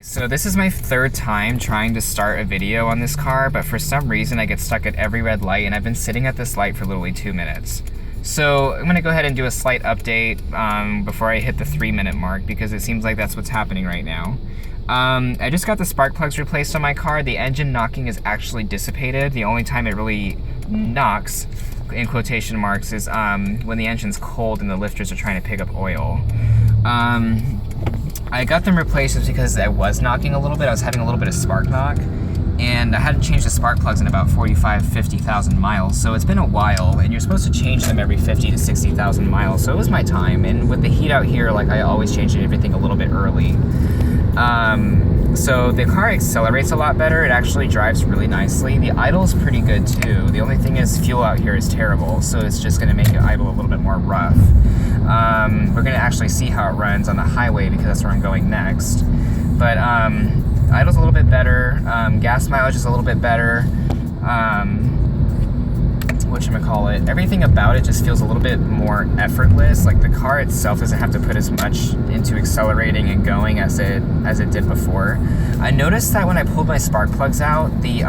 So this is my third time trying to start a video on this car, but for some reason I get stuck at every red light, and I've been sitting at this light for literally 2 minutes. So I'm gonna go ahead and do a slight update before I hit the 3-minute mark, because it seems like that's what's happening right now. I just got the spark plugs replaced on my car. The engine knocking is actually dissipated. The only time it really knocks, in quotation marks, is when the engine's cold and the lifters are trying to pick up oil. I got them replaced just because I was knocking a little bit. I was having a little bit of spark knock, and I had to change the spark plugs in about 50,000 miles. So it's been a while, and you're supposed to change them every 50 to 60,000 miles. So it was my time, and with the heat out here, like, I always change everything a little bit early. So the car accelerates a lot better. It actually drives really nicely. The idle's pretty good too. The only thing is fuel out here is terrible, so it's just gonna make it idle a little bit more rough. We're gonna actually see how it runs on the highway because that's where I'm going next. But idle's a little bit better. Gas mileage is a little bit better. Whatchamacallit, everything about it just feels a little bit more effortless. Like, the car itself doesn't have to put as much into accelerating and going as it did before. I noticed that when I pulled my spark plugs out, the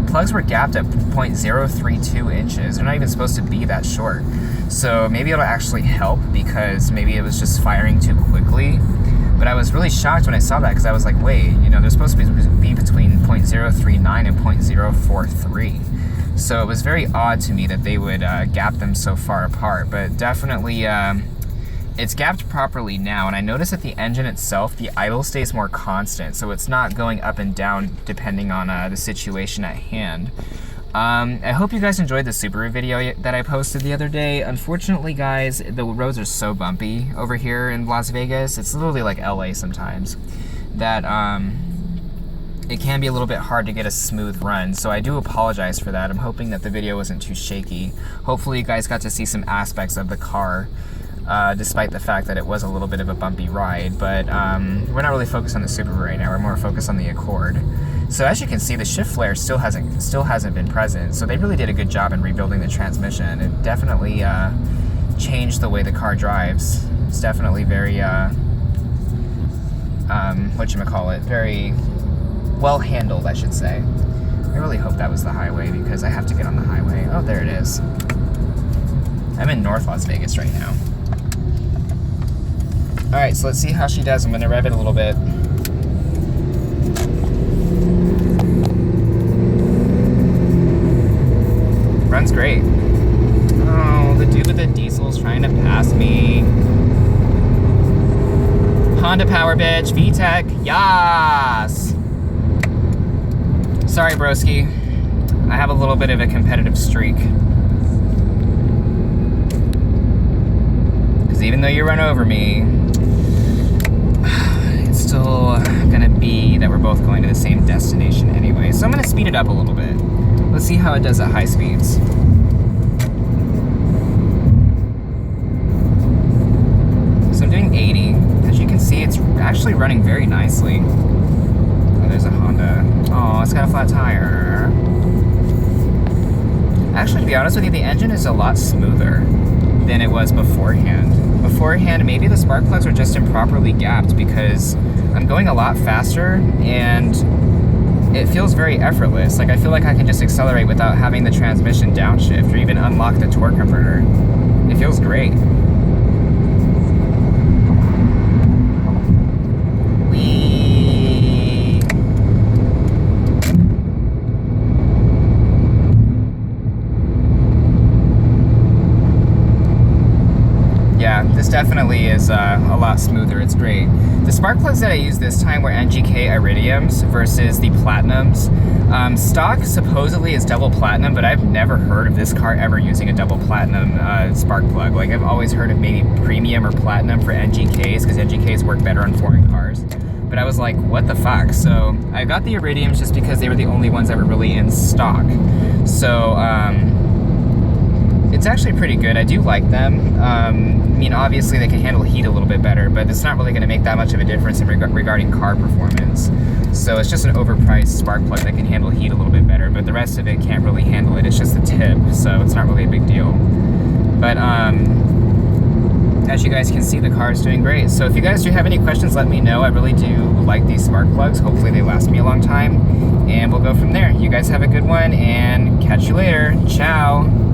plugs were gapped at 0.032 inches. They're not even supposed to be that short. So maybe it'll actually help, because maybe it was just firing too quickly. But I was really shocked when I saw that, because I was like, wait, they're supposed to be between 0.039 and 0.043. So it was very odd to me that they would gap them so far apart, but definitely it's gapped properly now. And I noticed that the engine itself, the idle stays more constant, so it's not going up and down depending on the situation at hand. I hope you guys enjoyed the Subaru video that I posted the other day. Unfortunately, guys, the roads are so bumpy over here in Las Vegas. It's literally like LA sometimes, that it can be a little bit hard to get a smooth run, so I do apologize for that. I'm hoping that the video wasn't too shaky. Hopefully you guys got to see some aspects of the car, despite the fact that it was a little bit of a bumpy ride. But we're not really focused on the Subaru right now. We're more focused on the Accord. So as you can see, the shift flare still hasn't been present. So they really did a good job in rebuilding the transmission. It definitely changed the way the car drives. It's definitely very very well handled, I should say. I really hope that was the highway, because I have to get on the highway. Oh, there it is. I'm in North Las Vegas right now. Alright, so let's see how she does. I'm going to rev it a little bit. Runs great. Oh, the dude with the diesel's trying to pass me. Honda power, bitch. VTEC. Yas! Sorry, broski. I have a little bit of a competitive streak. Because even though you run over me, it's still gonna be that we're both going to the same destination anyway. So I'm gonna speed it up a little bit. Let's see how it does at high speeds. So I'm doing 80. As you can see, it's actually running very nicely. There's a Honda. Oh, it's got a flat tire. Actually, to be honest with you, the engine is a lot smoother than it was beforehand. Beforehand, maybe the spark plugs were just improperly gapped, because I'm going a lot faster and it feels very effortless. Like, I feel like I can just accelerate without having the transmission downshift or even unlock the torque converter. It feels great. This definitely is a lot smoother. It's great. The spark plugs that I used this time were NGK Iridiums versus the Platinums. Stock supposedly is double platinum, but I've never heard of this car ever using a double platinum spark plug. Like, I've always heard of maybe premium or platinum for NGKs, because NGKs work better on foreign cars. But I was like, what the fuck? So I got the Iridiums just because they were the only ones that were really in stock. So it's actually pretty good. I do like them. I mean, obviously they can handle heat a little bit better, but it's not really going to make that much of a difference regarding car performance. So it's just an overpriced spark plug that can handle heat a little bit better, but the rest of it can't really handle it. It's just the tip, so it's not really a big deal. But as you guys can see, the car is doing great. So if you guys do have any questions, let me know. I really do like these spark plugs. Hopefully they last me a long time, and we'll go from there. You guys have a good one, and catch you later. Ciao.